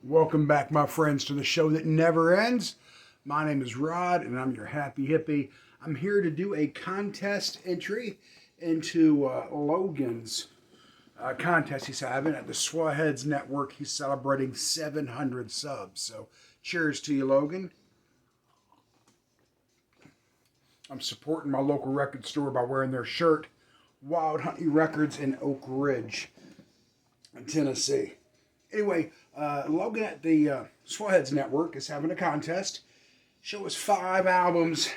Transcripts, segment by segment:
Welcome back, my friends, to the show that never ends. My name is Rod, and I'm your happy hippie. I'm here to do a contest entry into Logan's contest he's having at the Swell Network. He's celebrating 700 subs. So, cheers to you, Logan. I'm supporting my local record store by wearing their shirt, Wild Honey Records in Oak Ridge, Tennessee. Anyway, Logan at the Swell Network is having a contest. Show us 5 albums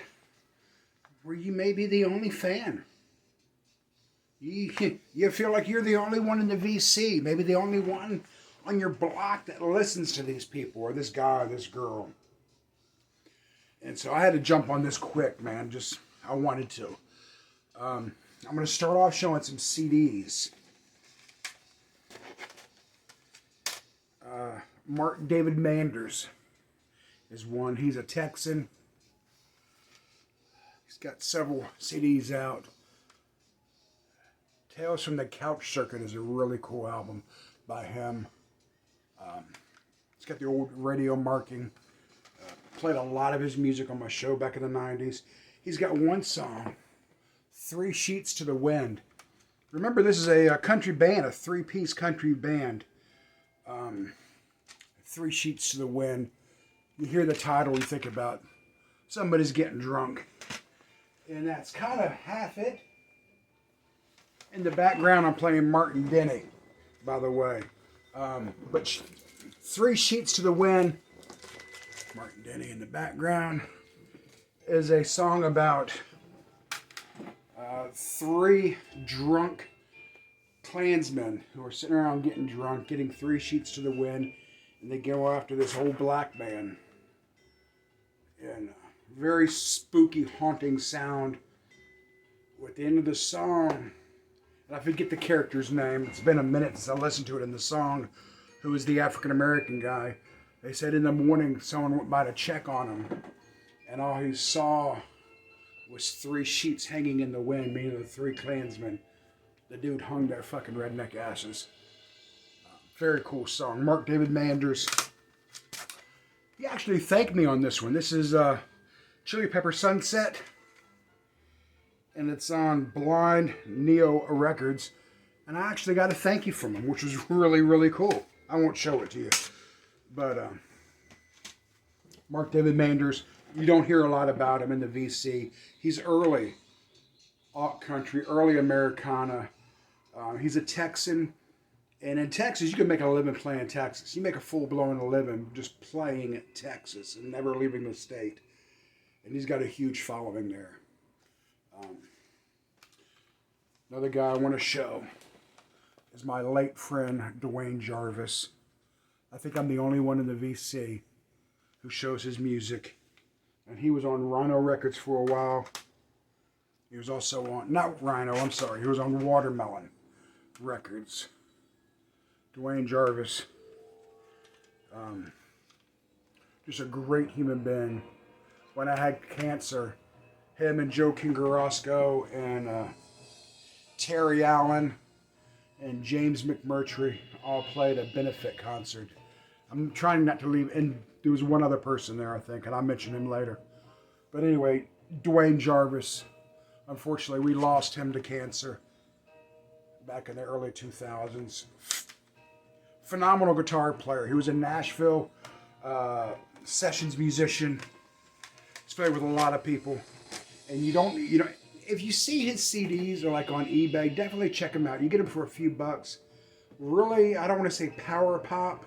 where you may be the only fan. You feel like you're the only one in the VC, maybe the only one on your block that listens to these people, or this guy, or this girl. And so I had to jump on this quick, man. I wanted to. I'm going to start off showing some CDs. Mark David Manders is one. He's a Texan. He's got several CDs out. Tales from the Couch Circuit is a really cool album by him. It's got the old radio marking. Played a lot of his music on my show back in the 90s. He's got one song, 3 Sheets to the Wind. Remember, this is a country band, a 3-piece country band. 3 Sheets to the Wind. You hear the title, you think about somebody's getting drunk. And that's kind of half it. In the background, I'm playing Martin Denny, by the way. But 3 Sheets to the Wind, Martin Denny in the background, is a song about 3 drunk Klansmen who are sitting around getting drunk, getting 3 sheets to the wind, and they go after this old black man. And very spooky, haunting sound. At the end of the song, and I forget the character's name, it's been a minute since I listened to it in the song, who was the African-American guy. They said in the morning someone went by to check on him, and all he saw was 3 sheets hanging in the wind, meaning the 3 Klansmen. The dude hung their fucking redneck asses. Very cool song. Mark David Manders. He actually thanked me on this one. This is Chili Pepper Sunset. And it's on Blind Neo Records. And I actually got a thank you from him, which was really, really cool. I won't show it to you. But Mark David Manders, you don't hear a lot about him in the VC. He's early alt country, early Americana. He's a Texan. And in Texas, you can make a living playing Texas. You make a full-blown living just playing at Texas and never leaving the state. And he's got a huge following there. Another guy I want to show is my late friend, Dwayne Jarvis. I think I'm the only one in the VC who shows his music. And he was on Rhino Records for a while. He was also on, not Rhino, I'm sorry. He was on Watermelon Records. Dwayne Jarvis. Just a great human being. When I had cancer, him and King Carrasco and Terry Allen and James McMurtry all played a benefit concert. I'm trying not to leave, and there was one other person there, I think, and I'll mention him later. But anyway, Dwayne Jarvis. Unfortunately, we lost him to cancer back in the early 2000s. Phenomenal guitar player. He was a Nashville sessions musician. He's played with a lot of people. And if you see his CDs or like on eBay, definitely check him out. You get them for a few bucks. Really, I don't want to say power pop,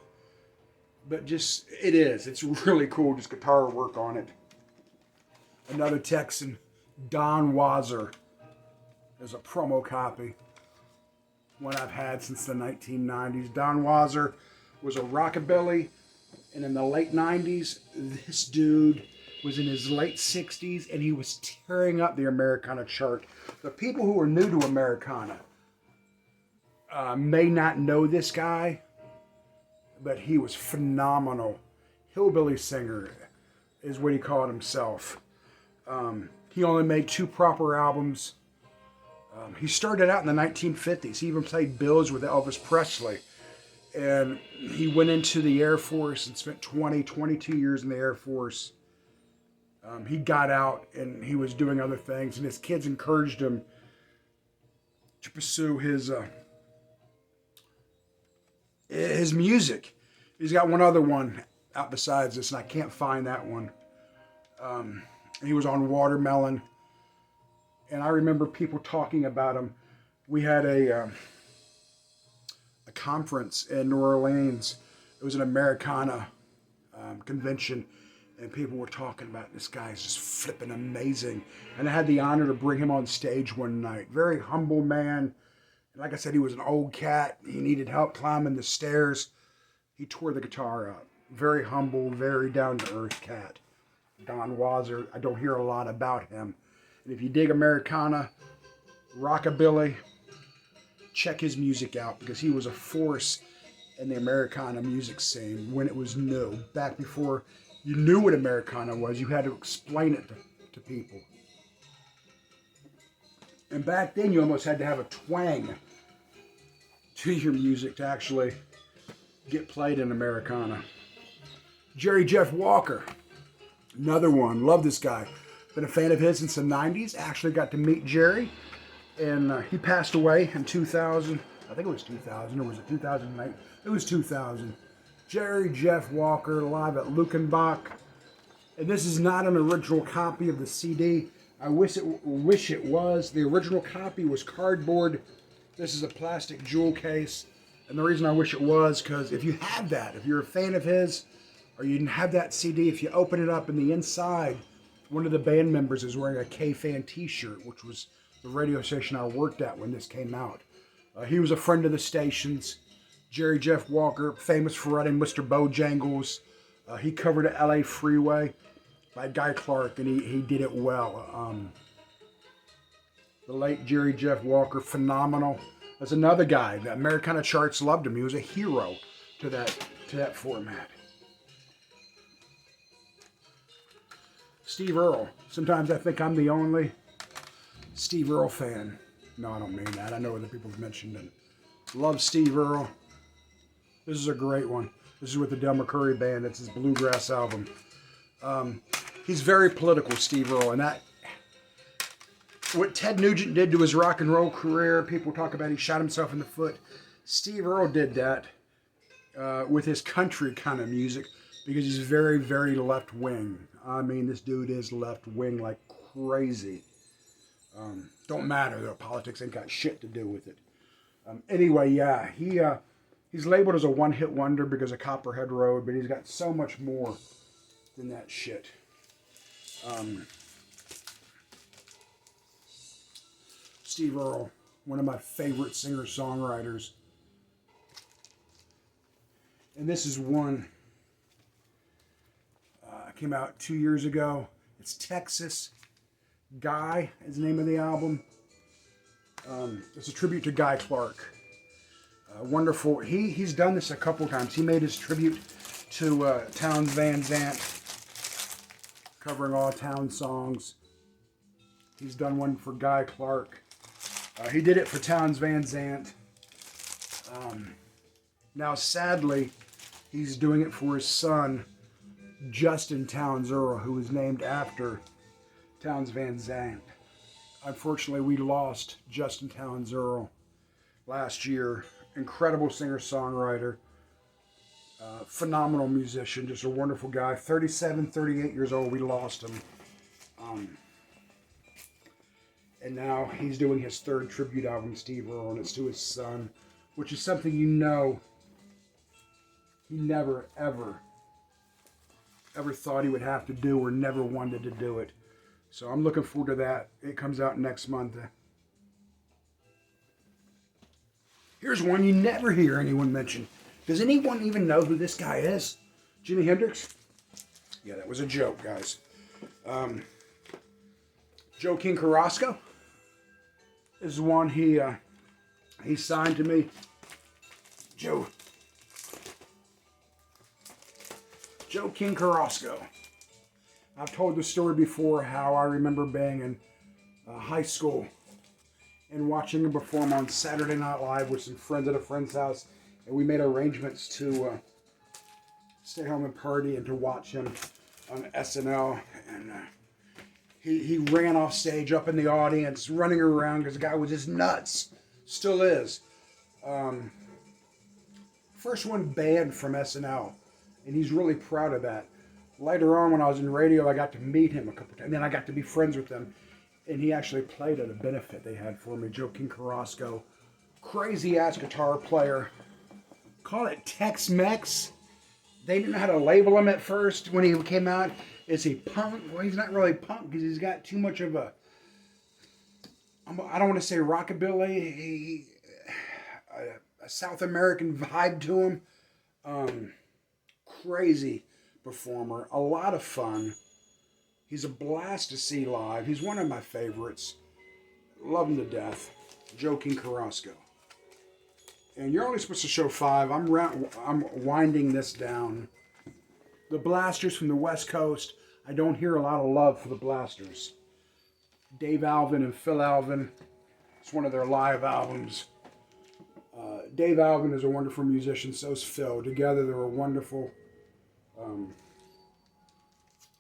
but just, it is. It's really cool, just guitar work on it. Another Texan, Don Wazer, is a promo copy. One I've had since the 1990s. Don Wazer was a rockabilly, and in the late 90s, this dude was in his late 60s, and he was tearing up the Americana chart. The people who are new to Americana may not know this guy, but he was phenomenal. Hillbilly singer is what he called himself. He only made 2 proper albums. He started out in the 1950s. He even played bills with Elvis Presley. And he went into the Air Force and spent 22 years in the Air Force. He got out and he was doing other things, and his kids encouraged him to pursue his music. He's got one other one out besides this, and I can't find that one. He was on Watermelon, and I remember people talking about him. We had a conference in New Orleans. It was an Americana convention, and people were talking about this guy is just flipping amazing. And I had the honor to bring him on stage one night. Very humble man. Like I said, he was an old cat. He needed help climbing the stairs. He tore the guitar up. Very humble, very down-to-earth cat. Don Wazer, I don't hear a lot about him. And if you dig Americana, rockabilly, check his music out, because he was a force in the Americana music scene when it was new. Back before you knew what Americana was, you had to explain it to people. And back then, you almost had to have a twang to your music to actually get played in Americana. Jerry Jeff Walker, another one. Love this guy. Been a fan of his since the 90s. Actually got to meet Jerry, and he passed away in 2000. I think it was 2000, or was it 2008? It was 2000. Jerry Jeff Walker, live at Luckenbach. And this is not an original copy of the CD. I wish it was. The original copy was cardboard. This is a plastic jewel case. And the reason I wish it was, because if you have that, if you're a fan of his, or you have that CD, if you open it up, in the inside, one of the band members is wearing a K-Fan t-shirt, which was the radio station I worked at when this came out. He was a friend of the station's. Jerry Jeff Walker, famous for writing Mr. Bojangles. He covered a LA Freeway by Guy Clark, and he did it well. The late Jerry Jeff Walker, phenomenal. There's another guy. The Americana charts loved him. He was a hero to that format. Steve Earle. Sometimes I think I'm the only Steve Earle fan. No, I don't mean that. I know other people have mentioned it. Love Steve Earle. This is a great one. This is with the Del McCoury Band. It's his bluegrass album. He's very political, Steve Earle, and that what Ted Nugent did to his rock and roll career, people talk about he shot himself in the foot. Steve Earle did that with his country kind of music, because he's very, very left wing. I mean, this dude is left wing like crazy. Don't matter though. Politics ain't got shit to do with it. Anyway, yeah, he's labeled as a one-hit wonder because of Copperhead Road, but he's got so much more than that shit. Steve Earle, one of my favorite singer-songwriters. And this is one came out 2 years ago. It's Texas Guy is the name of the album. It's a tribute to Guy Clark. Wonderful. He's done this a couple times. He made his tribute to Townes Van Zandt, covering all Townes songs. He's done one for Guy Clark. He did it for Townes Van Zandt. Now, sadly, he's doing it for his son, Justin Townes Earle, who was named after Townes Van Zandt. Unfortunately, we lost Justin Townes Earle last year. Incredible singer-songwriter. Phenomenal musician. Just a wonderful guy. 37, 38 years old. We lost him. And now he's doing his third tribute album, Steve Earle, and it's to his son, which is something he never, ever thought he would have to do, or never wanted to do it. So I'm looking forward to that. It comes out next month. Here's one you never hear anyone mention. Does anyone even know who this guy is? Jimi Hendrix? Yeah, that was a joke, guys. Joe King Carrasco is one he signed to me. Joe King Carrasco. I've told the story before how I remember being in high school and watching him perform on Saturday Night Live with some friends at a friend's house. And we made arrangements to stay home and party and to watch him on SNL. And he ran off stage up in the audience, running around because the guy was just nuts. Still is. First one banned from SNL. And he's really proud of that. Later on, when I was in radio, I got to meet him a couple times. And then I got to be friends with him. And he actually played at a benefit they had for me. King Carrasco. Crazy-ass guitar player. Call it Tex-Mex. They didn't know how to label him at first when he came out. Is he punk? Well, he's not really punk because he's got too much of a... I don't want to say rockabilly. A South American vibe to him. Crazy performer. A lot of fun. He's a blast to see live. He's one of my favorites. Love him to death. King Carrasco. And you're only supposed to show 5. I'm winding this down. The Blasters from the West Coast. I don't hear a lot of love for the Blasters. Dave Alvin and Phil Alvin. It's one of their live albums. Dave Alvin is a wonderful musician. So is Phil. Together they're a wonderful...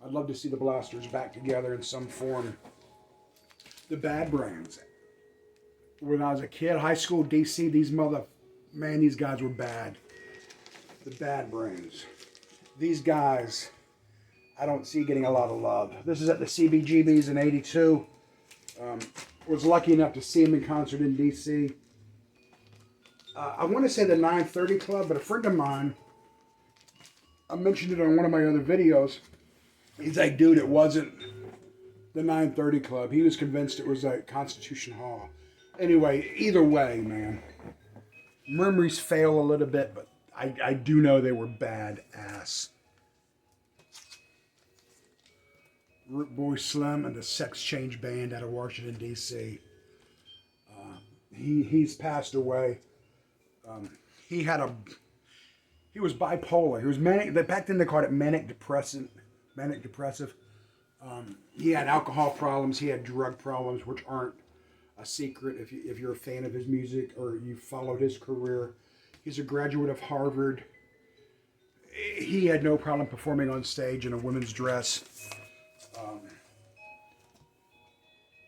I'd love to see the Blasters back together in some form. The Bad Brains. When I was a kid, high school, DC, these guys were bad. The Bad Brains. These guys, I don't see getting a lot of love. This is at the CBGBs in '82. Was lucky enough to see him in concert in DC. I want to say the 930 Club, but a friend of mine, I mentioned it on one of my other videos. He's like, dude, it wasn't the 930 Club. He was convinced it was at Constitution Hall. Anyway, either way, man. Memories fail a little bit, but I do know they were badass. Root Boy Slim and the Sex Change Band out of Washington, D.C. He's passed away. He was bipolar. He was manic. Back then they called it manic depressive. He had alcohol problems. He had drug problems, which aren't a secret if you're a fan of his music or you followed his career. He's a graduate of Harvard. He had no problem performing on stage in a women's dress.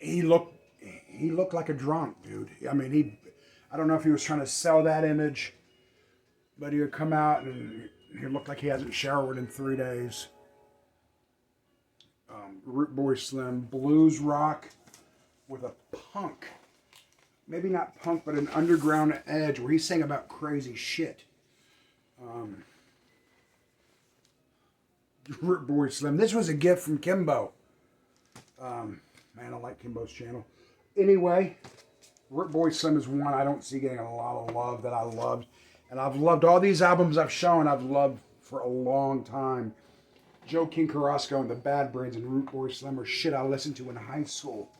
He looked like a drunk, dude. I mean, I don't know if he was trying to sell that image, but he would come out and he looked like he hasn't showered in 3 days. Root Boy Slim, blues rock with a punk, maybe not punk, but an underground edge where he sang about crazy shit. Root Boy Slim. This was a gift from Kimbo. Man, I like Kimbo's channel. Anyway, Root Boy Slim is one I don't see getting a lot of love that I loved. And I've loved all these albums I've shown. I've loved for a long time. King Carrasco and the Bad Brains and Root Boy Slim are shit I listened to in high school.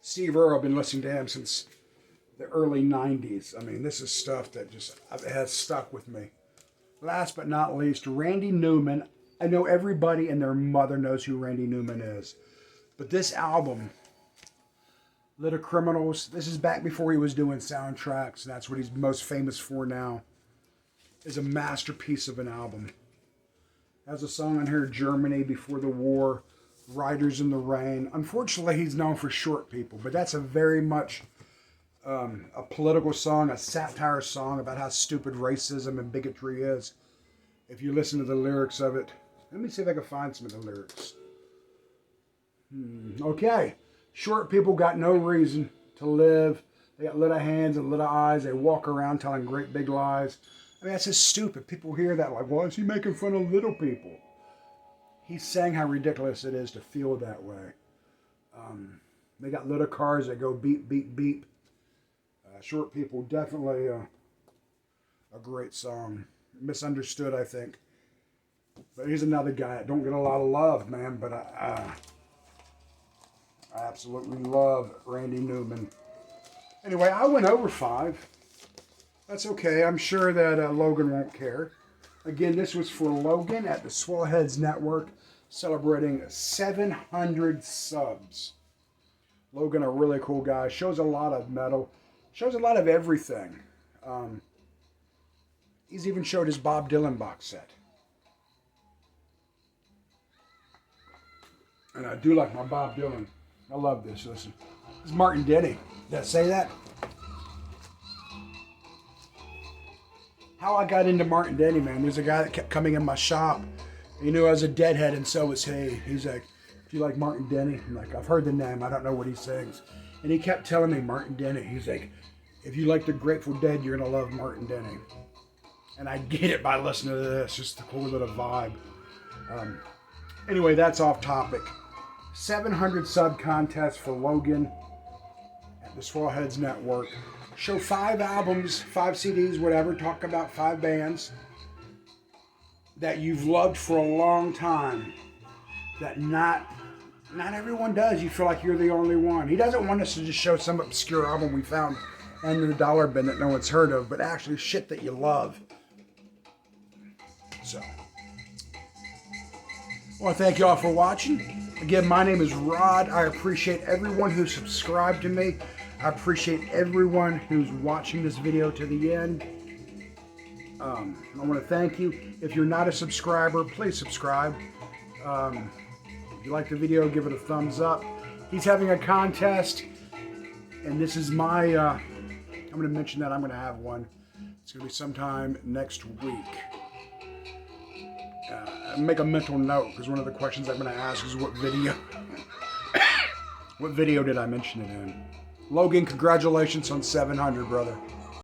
Steve Earle, I've been listening to him since the early 90s. I mean, this is stuff that just has stuck with me. Last but not least, Randy Newman. I know everybody and their mother knows who Randy Newman is. But this album, Little Criminals, this is back before he was doing soundtracks, and that's what he's most famous for now, is a masterpiece of an album. Has a song on here, Germany Before the War, Riders in the Rain. Unfortunately, he's known for Short People, but that's a very much a political song, a satire song about how stupid racism and bigotry is. If you listen to the lyrics of it, let me see if I can find some of the lyrics. Okay. Short people got no reason to live. They got little hands and little eyes. They walk around telling great big lies. I mean, that's just stupid. People hear that like, why is he making fun of little people? He's saying how ridiculous it is to feel that way. They got little cars that go beep, beep, beep. Short People, definitely a great song. Misunderstood, I think. But he's another guy that don't get a lot of love, man. But I absolutely love Randy Newman. Anyway, I went over 5. That's okay. I'm sure that Logan won't care. Again, this was for Logan at the Swellheads Network, celebrating 700 subs. Logan, a really cool guy. Shows a lot of metal. Shows a lot of everything. He's even showed his Bob Dylan box set. And I do like my Bob Dylan. I love this. Listen. This is Martin Denny. Did I say that? How I got into Martin Denny, man. There's a guy that kept coming in my shop. He knew I was a deadhead, and so was he. He's like, do you like Martin Denny? I'm like, I've heard the name. I don't know what he sings. And he kept telling me Martin Denny. He's like, if you like the Grateful Dead, you're going to love Martin Denny. And I get it by listening to this. Just a cool little vibe. Anyway, that's off topic. 700 sub contest for Logan at the Swellheads Network. Show 5 albums, 5 CDs, whatever. Talk about 5 bands that you've loved for a long time. That not everyone does. You feel like you're the only one. He doesn't want us to just show some obscure album we found in the dollar bin that no one's heard of, but actually shit that you love. So, I want to thank you all for watching. Again, my name is Rod. I appreciate everyone who subscribed to me. I appreciate everyone who's watching this video to the end. I want to thank you. If you're not a subscriber, please subscribe. If you like the video, give it a thumbs up. He's having a contest, and this is my, I'm going to mention that I'm going to have one. It's going to be sometime next week. Make a mental note, because one of the questions I'm going to ask is what video, what video did I mention it in? Logan, congratulations on 700, brother.